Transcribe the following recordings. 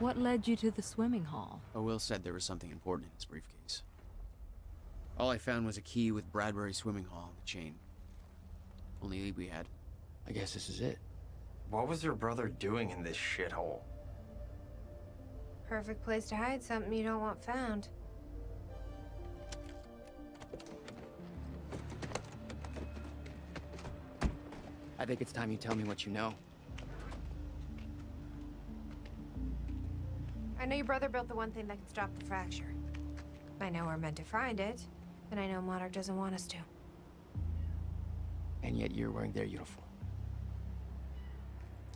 What led you to the swimming hall? Oh, Will said there was something important in his briefcase. All I found was a key with Bradbury Swimming Hall on the chain. Only lead we had. I guess this is it. What was your brother doing in this shithole? Perfect place to hide something you don't want found. I think it's time you tell me what you know. I know your brother built the one thing that can stop the fracture. I know we're meant to find it, but I know Monarch doesn't want us to. And yet you're wearing their uniform.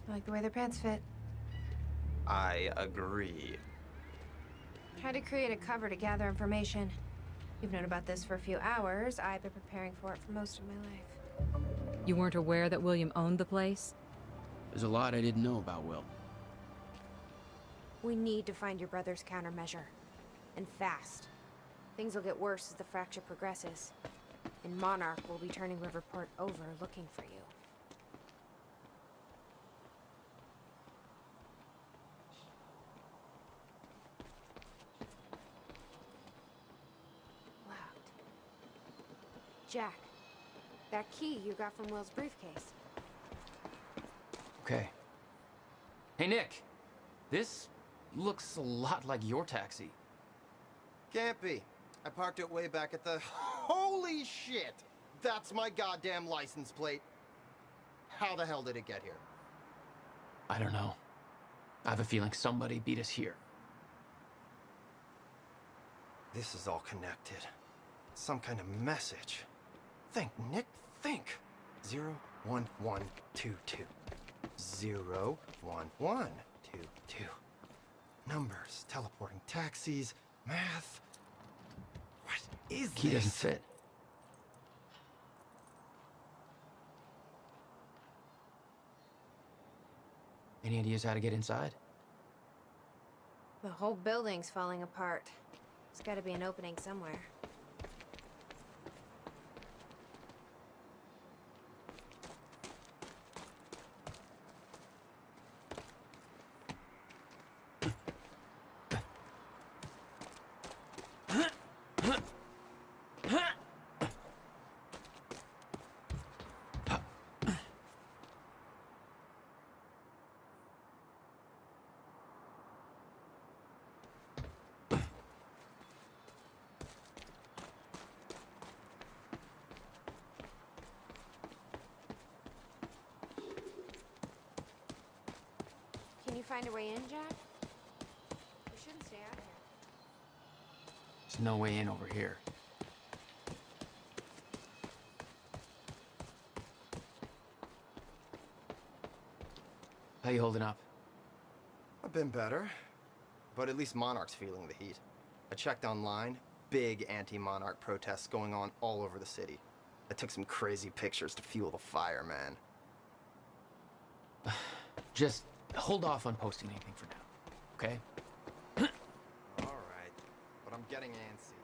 I like the way their pants fit. I agree. Tried to create a cover to gather information. You've known about this for a few hours. I've been preparing for it for most of my life. You weren't aware that William owned the place? There's a lot I didn't know about Will. We need to find your brother's countermeasure. And fast. Things will get worse as the fracture progresses. And Monarch will be turning Riverport over looking for you. Locked. Jack, that key you got from Will's briefcase. Okay. Hey, Nick. This looks a lot like your taxi. Can't be. I parked it way back at the... Holy shit! That's my goddamn license plate. How the hell did it get here? I don't know. I have a feeling somebody beat us here. This is all connected. Some kind of message. Think, Nick, think. 01122. 01122. Numbers, teleporting taxis, math. What is Key this? doesn't fit. Any ideas how to get inside? The whole building's falling apart. There's gotta be an opening somewhere. Can you find a way in, Jack? We shouldn't stay out here. There's no way in over here. How you holding up? I've been better. But at least Monarch's feeling the heat. I checked online. Big anti-Monarch protests going on all over the city. I took some crazy pictures to fuel the fire, man. Just hold off on posting anything for now, okay? Alright. But I'm getting antsy.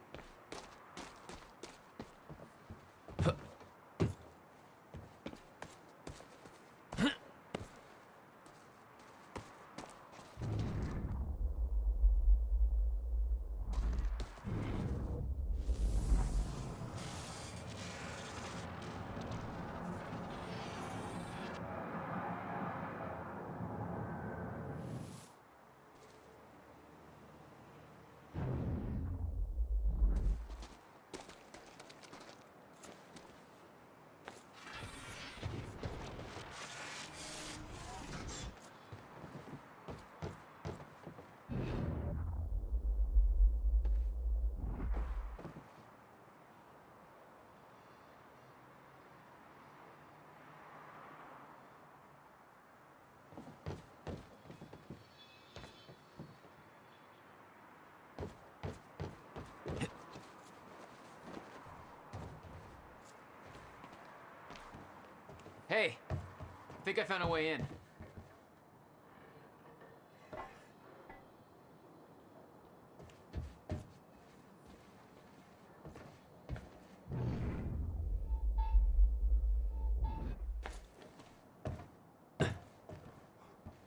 Hey, think I found a way in.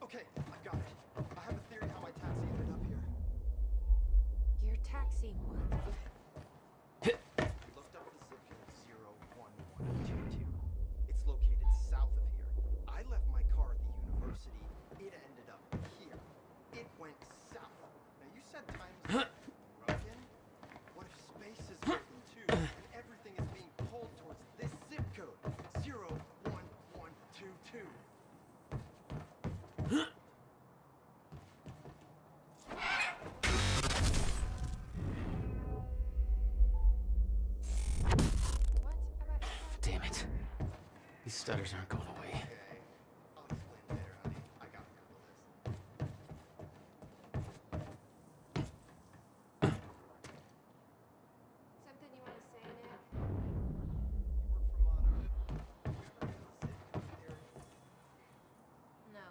Okay, I've got it. I have a theory how my taxi vaccine one. We looked up the zip code 01122. It's located south of here. I left my car at the university. It ended up here. It went south. Now you said time is broken. What if space is broken too, and everything is being pulled towards this zip code 01122? What about your Damn it. These stutters aren't going away. Okay, I'll explain later, honey. I gotta handle this. something you want to say, Nick? You work for Monarch. You ever heard of the zip code theory? No.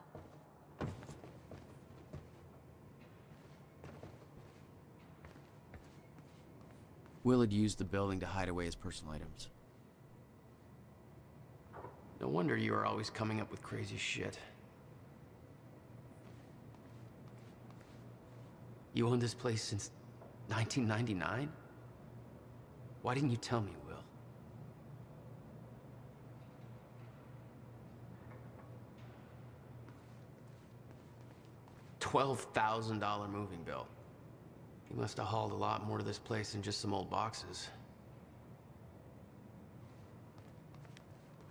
Will had used the building to hide away his personal items. No wonder you were always coming up with crazy shit. You owned this place since 1999? Why didn't you tell me, Will? $12,000 moving bill. You must have hauled a lot more to this place than just some old boxes.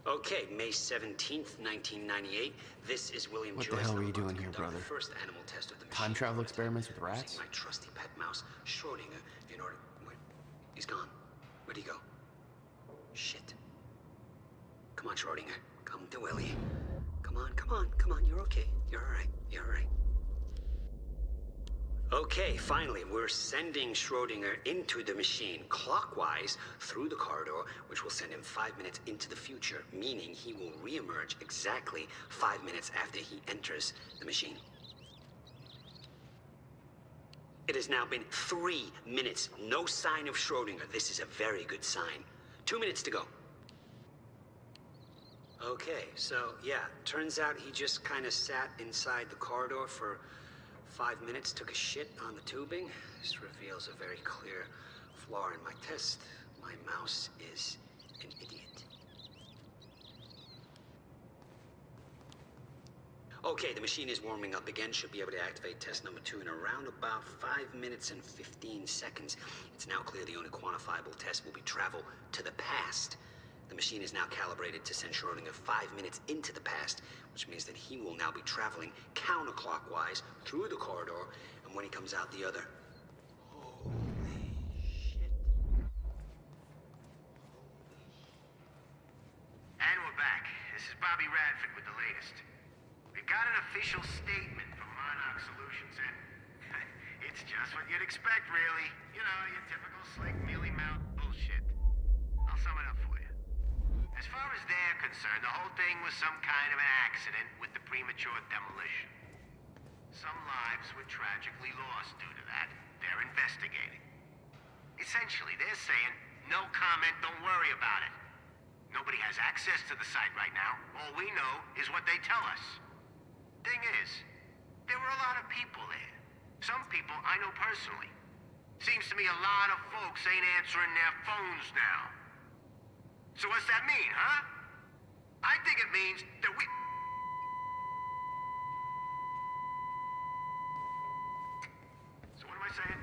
Okay, May 17th, 1998. This is William What the Joyce. hell were I'm you about to doing here, conduct brother? The first animal test of the Time machine travel prototype experiments with using rats? my trusty pet mouse, Schrodinger, in order. Wait, he's gone. Where'd he go? Shit. Come on, Schrodinger. Come to Willie. Come on, come on, come on. You're okay. You're all right. You're all right. Okay, finally, we're sending Schrodinger into the machine clockwise through the corridor, which will send him 5 minutes into the future, meaning he will reemerge exactly 5 minutes after he enters the machine. It has now been 3 minutes. No sign of Schrodinger. This is a very good sign. 2 minutes to go. Okay, so yeah, turns out he just kind of sat inside the corridor for 5 minutes, took a shit on the tubing. This reveals a very clear flaw in my test. My mouse is an idiot. Okay, the machine is warming up again. Should be able to activate test number 2 in around about 5 minutes and 15 seconds. It's now clear the only quantifiable test will be travel to the past. The machine is now calibrated to send Schrodinger 5 minutes into the past, which means that he will now be traveling counterclockwise through the corridor, and when he comes out the other... Holy shit. And we're back. This is Bobby Radford with the latest. We got an official statement from Monarch Solutions, and it's just what you'd expect, really. You know, your typical slick, mealy-mouthed bullshit. I'll sum it up for you. As far as they're concerned, the whole thing was some kind of an accident with the premature demolition. Some lives were tragically lost due to that. They're investigating. Essentially, they're saying, no comment, don't worry about it. Nobody has access to the site right now. All we know is what they tell us. Thing is, there were a lot of people there. Some people I know personally. Seems to me a lot of folks ain't answering their phones now. So what's that mean, huh? I think it means that we... So what am I saying?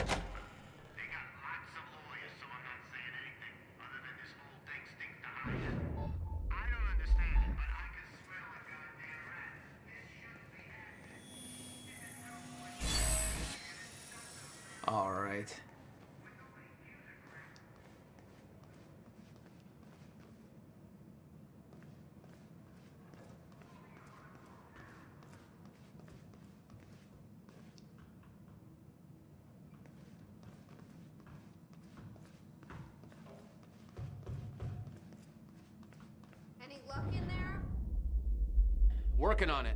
They got lots of lawyers, so I'm not saying anything other than this whole thing stinks to high heaven. I don't understand it, but I can smell a goddamn rat. This shouldn't be happening. All right. Any luck in there? Working on it.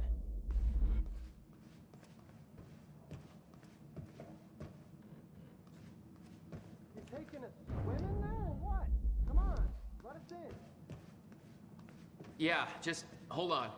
You taking a swim in there or what? Come on, let us in. Yeah, just hold on.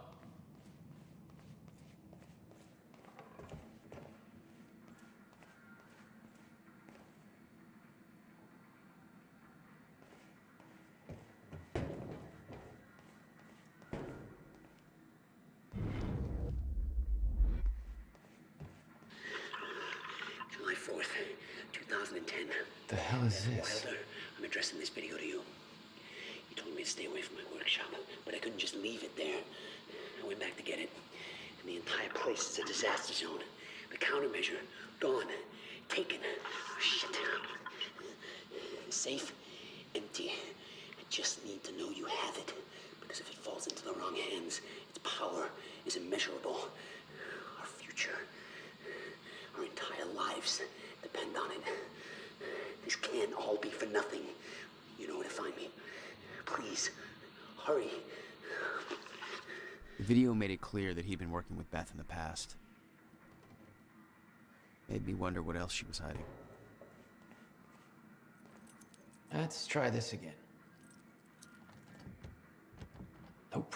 2010. The hell is this? Wilder, I'm addressing this video to you. You told me to stay away from my workshop, but I couldn't just leave it there. I went back to get it, and the entire place is a disaster zone. The countermeasure, gone, taken. Oh, shit. Safe, empty. I just need to know you have it, because if it falls into the wrong hands, its power is immeasurable. Our future, our entire lives depend on it. This can't all be for nothing. You know where to find me. Please, hurry. The video made it clear that he'd been working with Beth in the past. Made me wonder what else she was hiding. Let's try this again. Nope.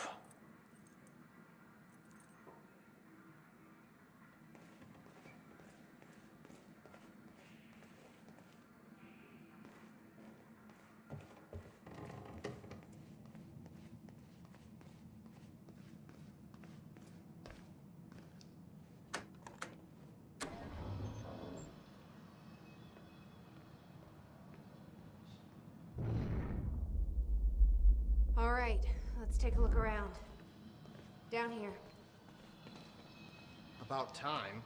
All right, let's take a look around. Down here. About time.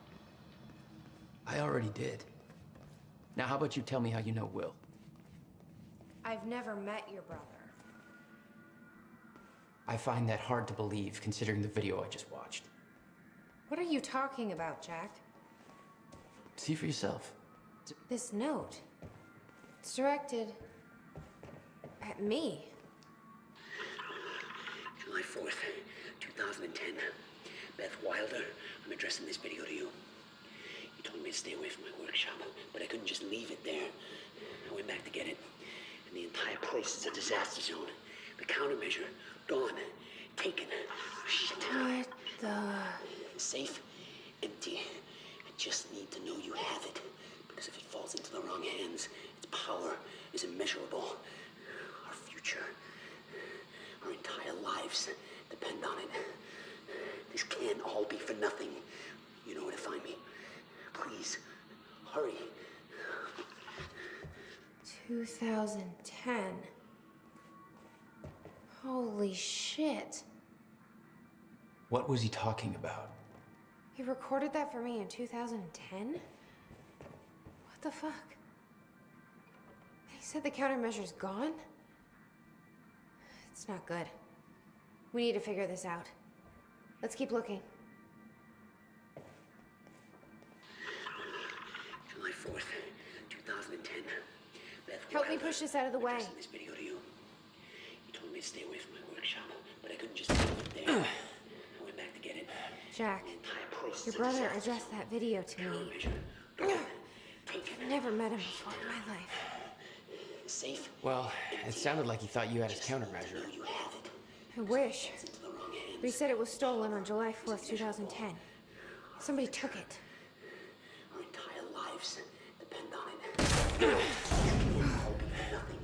I already did. Now how about you tell me how you know Will? I've never met your brother. I find that hard to believe considering the video I just watched. What are you talking about, Jack? See for yourself. This note. It's directed at me. July 4th, 2010. Beth Wilder, I'm addressing this video to you. You told me to stay away from my workshop, but I couldn't just leave it there. I went back to get it, and the entire place is a disaster zone. The countermeasure, gone, taken. Oh, shit. What the... Safe, empty. I just need to know you have it, because if it falls into the wrong hands, its power is immeasurable. Our future, our entire lives depend on it. This can't all be for nothing. You know where to find me. Please, hurry. 2010. Holy shit. What was he talking about? He recorded that for me in 2010? What the fuck? He said the countermeasure's gone? It's not good. We need to figure this out. Let's keep looking. July 4th, 2010. Beth Help me Wilder, push this out of the I'm way. addressing this video to you. You told me to stay away from my workshop, but I couldn't just leave it there. I went back to get it. Jack, The entire place your is a brother disaster. addressed that video to me. Countermeasure, gone, taken. I've never met him before in my life. Safe. Well, it sounded like he thought you had his countermeasure. Know you have it. I wish. Into the wrong hands. But he said it was stolen on July 4th, 2010. Somebody took it. Our entire lives depend on it. I'll be for nothing.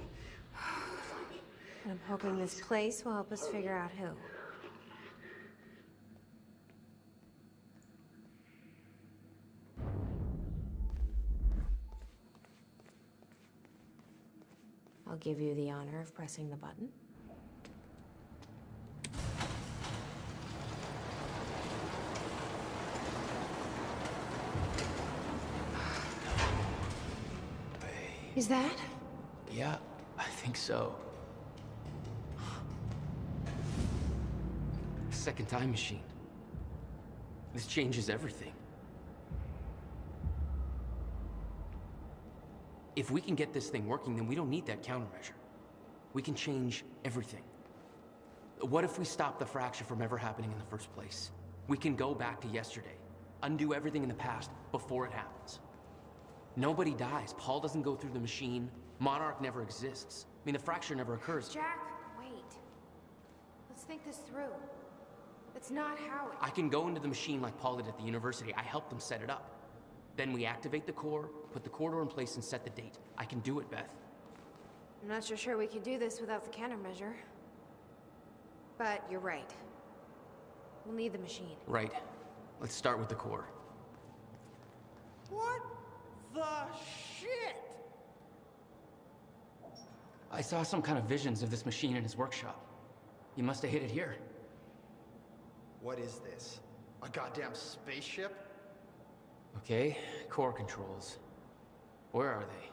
You will find me. And I'm hoping this place will help us figure out who. I'll give you the honor of pressing the button. Is that? Yeah, I think so. Second time machine. This changes everything. If we can get this thing working, then we don't need that countermeasure. We can change everything. What if we stop the fracture from ever happening in the first place? We can go back to yesterday, undo everything in the past before it happens. Nobody dies. Paul doesn't go through the machine. Monarch never exists. I mean, the fracture never occurs. Jack, wait. Let's think this through. That's not how it... I can go into the machine like Paul did at the university. I helped them set it up. Then we activate the core, put the core door in place, and set the date. I can do it, Beth. I'm not so sure we can do this without the countermeasure. But you're right. We'll need the machine. Right. Let's start with the core. What the shit? I saw some kind of visions of this machine in his workshop. He must have hid it here. What is this? A goddamn spaceship? Okay, core controls. Where are they?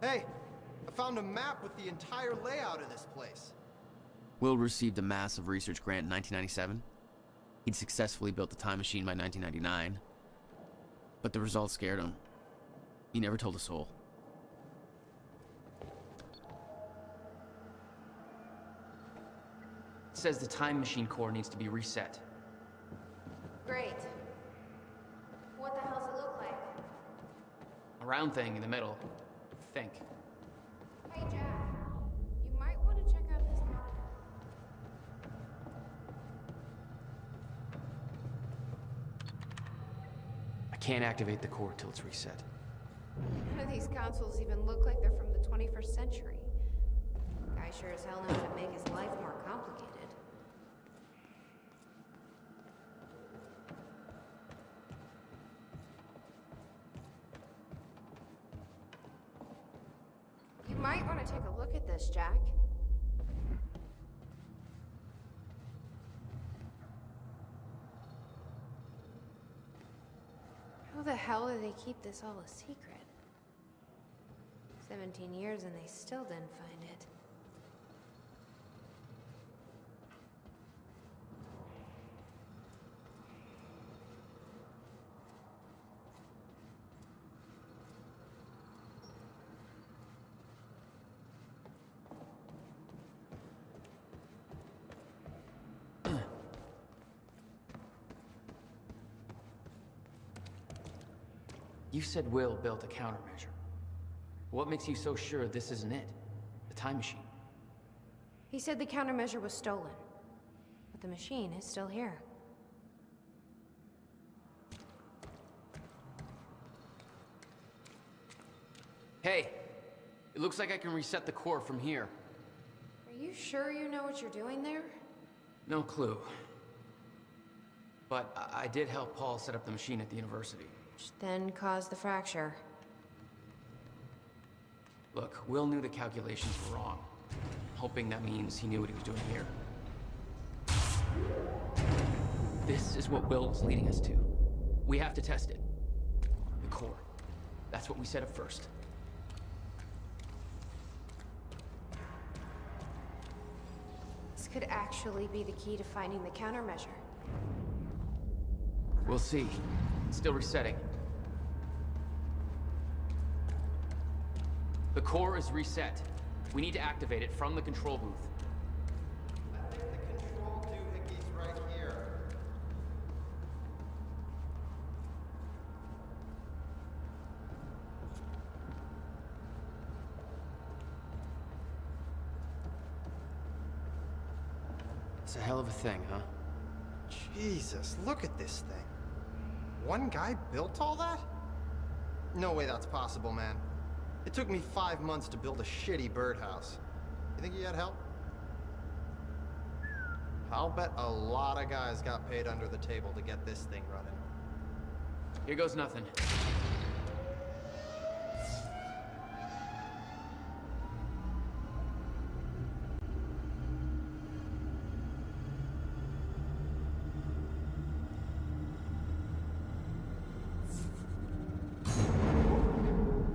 Hey, I found a map with the entire layout of this place. Will received a massive research grant in 1997. He'd successfully built the time machine by 1999. But the results scared him. He never told a soul. It says the time machine core needs to be reset. Great. What the hell does it look like? A round thing in the middle. Think. Hey, Jack. You might want to check out this monitor. I can't activate the core till it's reset. None of these consoles even look like they're from the 21st century. Guy sure as hell knows how to make his life more complicated. You might want to take a look at this, Jack. How the hell do they keep this all a secret? 17 years and they still didn't find it. You said Will built a countermeasure. What makes you so sure this isn't it? The time machine? He said the countermeasure was stolen, but the machine is still here. Hey! It looks like I can reset the core from here. Are you sure you know what you're doing there? No clue. But I did help Paul set up the machine at the university. Which then caused the fracture. Look, Will knew the calculations were wrong. Hoping that means he knew what he was doing here. This is what Will was leading us to. We have to test it. The core. That's what we set up first. This could actually be the key to finding the countermeasure. We'll see. It's still resetting. The core is reset. We need to activate it from the control booth. I think the control doohickey's right here. It's a hell of a thing, huh? Jesus, look at this thing. One guy built all that? No way that's possible, man. It took me 5 months to build a shitty birdhouse. You think he had help? I'll bet a lot of guys got paid under the table to get this thing running. Here goes nothing.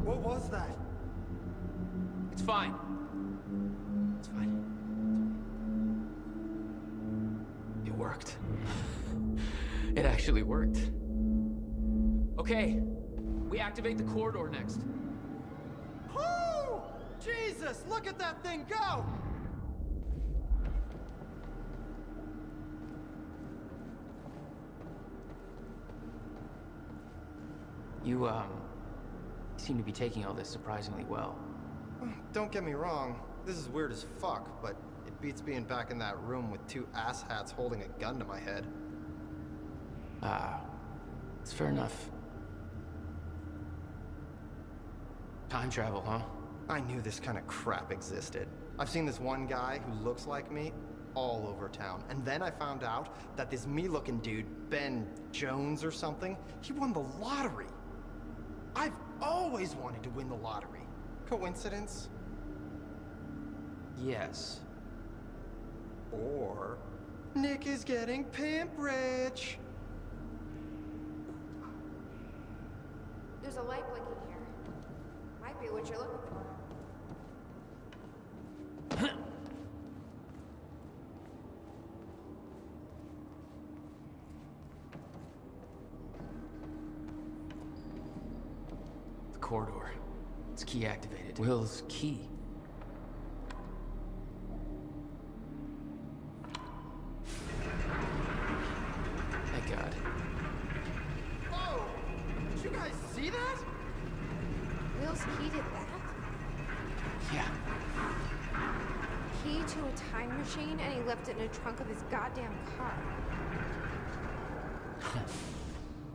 What was that? It's fine. It's fine. It worked. It actually worked. Okay, we activate the corridor next. Woo! Jesus, look at that thing go! You, seem to be taking all this surprisingly well. Don't get me wrong, this is weird as fuck, but it beats being back in that room with 2 asshats holding a gun to my head. It's fair enough. Time travel, huh? I knew this kind of crap existed. I've seen this one guy who looks like me all over town. And then I found out that this me-looking dude, Ben Jones or something, he won the lottery. I've always wanted to win the lottery. Coincidence? Yes. Or Nick is getting pimp rich. There's a light blinking here. Might be what you're looking for. The corridor. It's key activated. Will's key. Thank God. Oh! Did you guys see that? Will's key did that? Yeah. Key to a time machine, and he left it in the trunk of his goddamn car.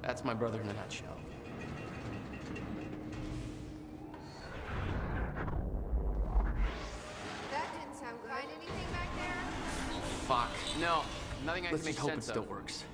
That's my brother in a nutshell. That didn't sound good. Find anything back there? Fuck. No, nothing I Let's can make just hope it sense still of. works.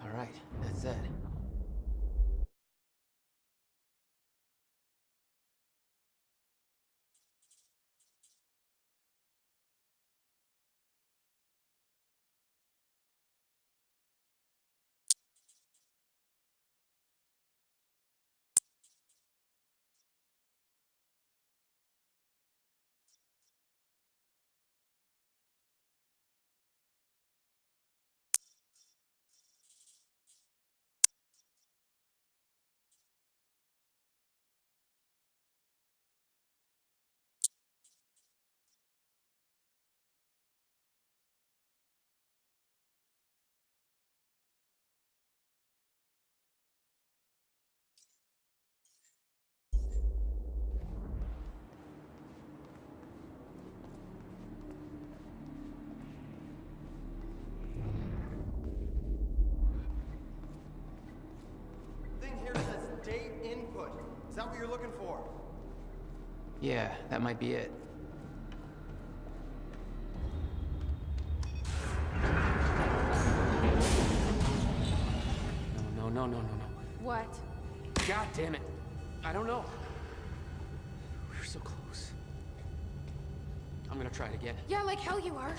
All right, that's it. Thing here says date input. Is that what you're looking for? Yeah, that might be it. No. What? God damn it. I don't know. We were so close. I'm gonna try it again. Yeah, like hell you are.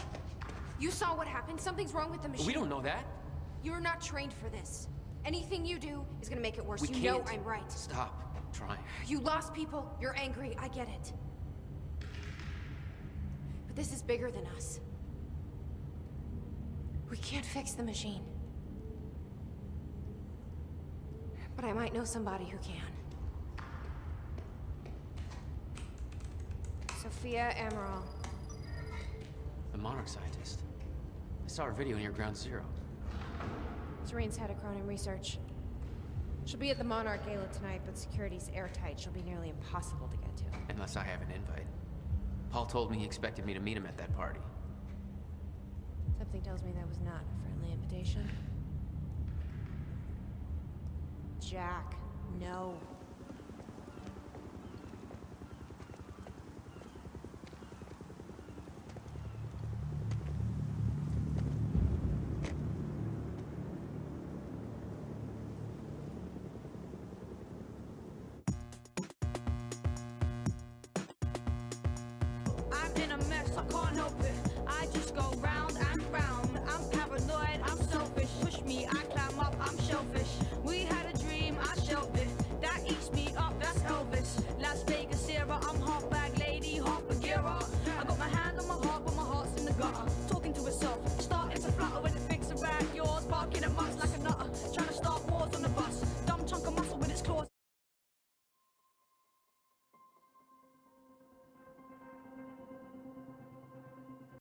You saw what happened. Something's wrong with the machine. We don't know that. You're not trained for this. Anything you do is gonna make it worse. We You can't. know I'm right. Stop trying. You lost people. You're angry. I get it. But this is bigger than us. We can't fix the machine. But I might know somebody who can. Sophia Amaral. The Monarch scientist. I saw her video near Ground Zero. Serene's head of Cronin Research. She'll be at the Monarch Gala tonight, but security's airtight. She'll be nearly impossible to get to. Unless I have an invite. Paul told me he expected me to meet him at that party. Something tells me that was not a friendly invitation. Jack, no.